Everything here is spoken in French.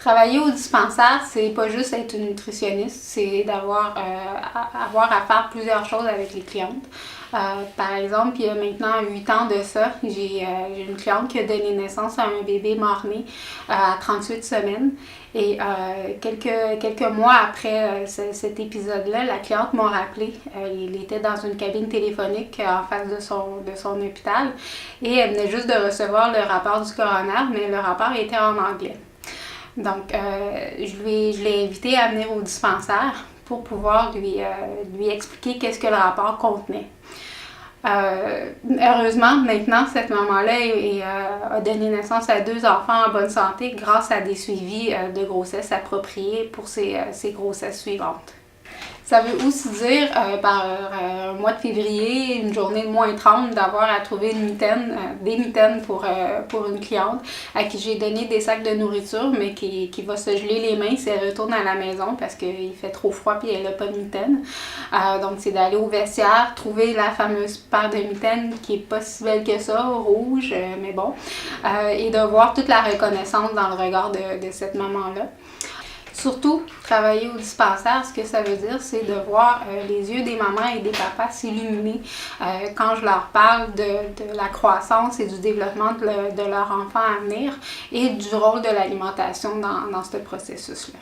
Travailler au dispensaire, c'est pas juste être une nutritionniste, c'est avoir à faire plusieurs choses avec les clientes. Par exemple, il y a maintenant 8 ans de ça, j'ai une cliente qui a donné naissance à un bébé mort-né à 38 semaines. Et quelques mois après cet épisode-là, la cliente m'a rappelé. Il était dans une cabine téléphonique en face de son hôpital et elle venait juste de recevoir le rapport du coroner, mais le rapport était en anglais. Donc, je l'ai invité à venir au dispensaire pour pouvoir lui expliquer qu'est-ce que le rapport contenait. Heureusement, maintenant, cette maman-là a donné naissance à 2 enfants en bonne santé grâce à des suivis de grossesse appropriés pour ses grossesses suivantes. Ça veut aussi dire, par un mois de février, une journée de moins 30, d'avoir à trouver des mitaines pour une cliente à qui j'ai donné des sacs de nourriture, mais qui va se geler les mains si elle retourne à la maison parce qu'il fait trop froid et elle n'a pas de mitaines. Donc, c'est d'aller au vestiaire, trouver la fameuse paire de mitaines qui est pas si belle que ça, rouge, mais bon, et de voir toute la reconnaissance dans le regard de cette maman-là. Surtout, travailler au dispensaire, ce que ça veut dire, c'est de voir les yeux des mamans et des papas s'illuminer quand je leur parle de la croissance et du développement de leur enfant à venir et du rôle de l'alimentation dans ce processus-là.